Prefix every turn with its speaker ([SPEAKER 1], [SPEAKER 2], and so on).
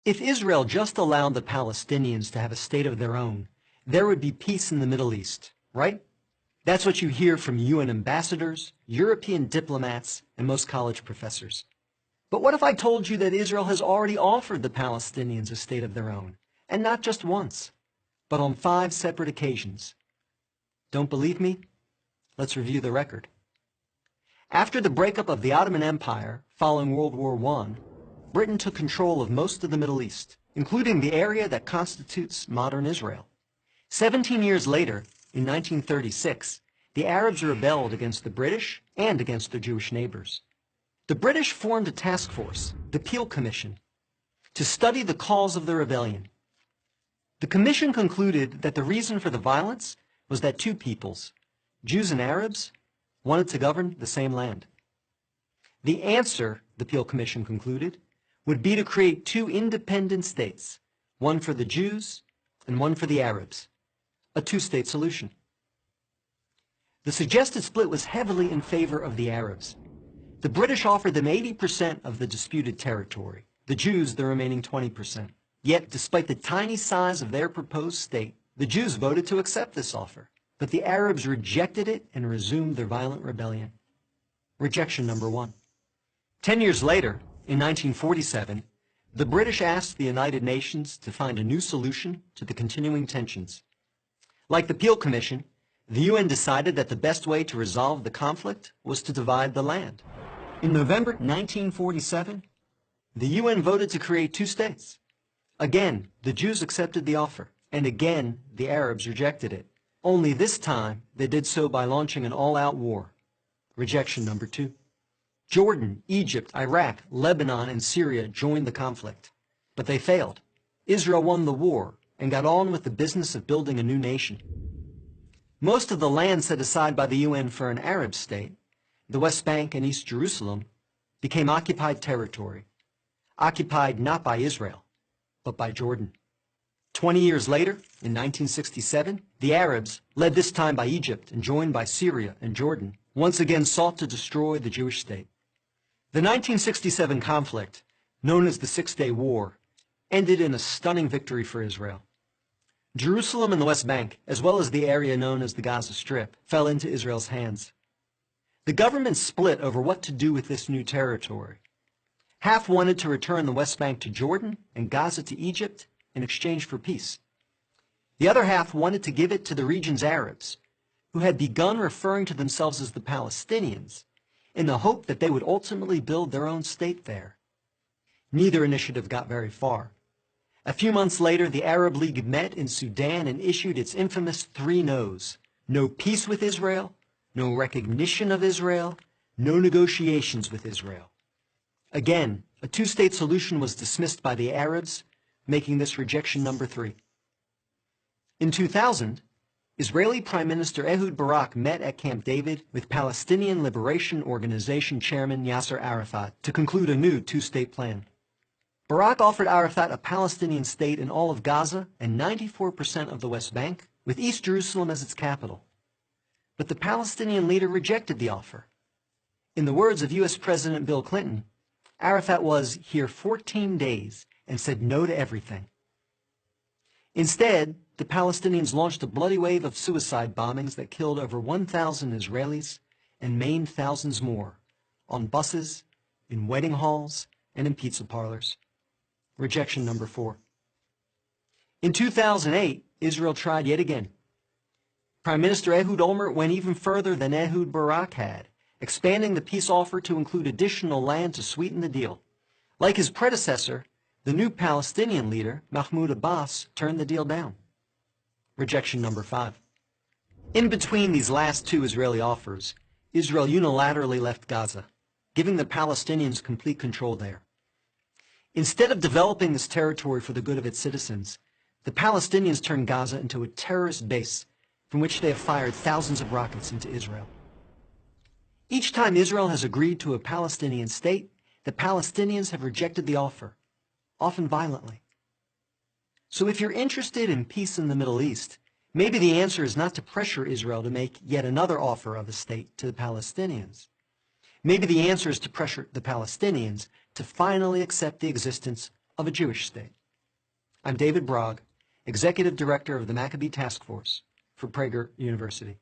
[SPEAKER 1] If Israel just allowed the Palestinians to have a state of their own, there would be peace in the Middle East, right? That's what you hear from UN ambassadors, European diplomats, and most college professors. But what if I told you that Israel has already offered the Palestinians a state of their own, and not just once, but on 5 separate occasions? Don't believe me? Let's review the record. After the breakup of the Ottoman Empire following World War I, Britain took control of most of the Middle East, including the area that constitutes modern Israel. 17 years later, in 1936, the Arabs rebelled against the British and against their Jewish neighbors. The British formed a task force, the Peel Commission, to study the cause of the rebellion. The commission concluded that the reason for the violence was that 2 peoples, Jews and Arabs, wanted to govern the same land. The answer, the Peel Commission concluded, would be to create 2 independent states, one for the Jews and one for the Arabs, a 2-state solution. The suggested split was heavily in favor of the Arabs. The British offered them 80% of the disputed territory, the Jews the remaining 20%. Yet, despite the tiny size of their proposed state, the Jews voted to accept this offer, but the Arabs rejected it and resumed their violent rebellion. Rejection number 1. 10 years later, in 1947, the British asked the United Nations to find a new solution to the continuing tensions. Like the Peel Commission, the UN decided that the best way to resolve the conflict was to divide the land. In November 1947, the UN voted to create 2 states. Again, the Jews accepted the offer, and again, the Arabs rejected it. Only this time, they did so by launching an all-out war. Rejection number 2. Jordan, Egypt, Iraq, Lebanon, and Syria joined the conflict, but they failed. Israel won the war and got on with the business of building a new nation. Most of the land set aside by the UN for an Arab state, the West Bank and East Jerusalem, became occupied territory, occupied not by Israel, but by Jordan. 20 years later, in 1967, the Arabs, led this time by Egypt and joined by Syria and Jordan, once again sought to destroy the Jewish state. The 1967 conflict, known as the 6-Day War, ended in a stunning victory for Israel. Jerusalem and the West Bank, as well as the area known as the Gaza Strip, fell into Israel's hands. The government split over what to do with this new territory. Half wanted to return the West Bank to Jordan and Gaza to Egypt in exchange for peace. The other half wanted to give it to the region's Arabs, who had begun referring to themselves as the Palestinians, in the hope that they would ultimately build their own state there. Neither initiative got very far. A few months later, the Arab League met in Sudan and issued its infamous 3 no's. No peace with Israel, no recognition of Israel, no negotiations with Israel. Again, a 2-state solution was dismissed by the Arabs, making this rejection number 3. In 2000, Israeli Prime Minister Ehud Barak met at Camp David with Palestinian Liberation Organization Chairman Yasser Arafat to conclude a new 2-state plan. Barak offered Arafat a Palestinian state in all of Gaza and 94% of the West Bank, with East Jerusalem as its capital. But the Palestinian leader rejected the offer. In the words of U.S. President Bill Clinton, Arafat was here 14 days and said no to everything. Instead, the Palestinians launched a bloody wave of suicide bombings that killed over 1,000 Israelis and maimed thousands more, on buses, in wedding halls, and in pizza parlors. Rejection number 4. In 2008, Israel tried yet again. Prime Minister Ehud Olmert went even further than Ehud Barak had, expanding the peace offer to include additional land to sweeten the deal. Like his predecessor, the new Palestinian leader, Mahmoud Abbas, turned the deal down. Rejection number 5. In between these last 2 Israeli offers, Israel unilaterally left Gaza, giving the Palestinians complete control there. Instead of developing this territory for the good of its citizens, the Palestinians turned Gaza into a terrorist base from which they have fired thousands of rockets into Israel. Each time Israel has agreed to a Palestinian state, the Palestinians have rejected the offer, often violently. So if you're interested in peace in the Middle East, maybe the answer is not to pressure Israel to make yet another offer of a state to the Palestinians. Maybe the answer is to pressure the Palestinians to finally accept the existence of a Jewish state. I'm David Brog, Executive Director of the Maccabee Task Force for Prager University.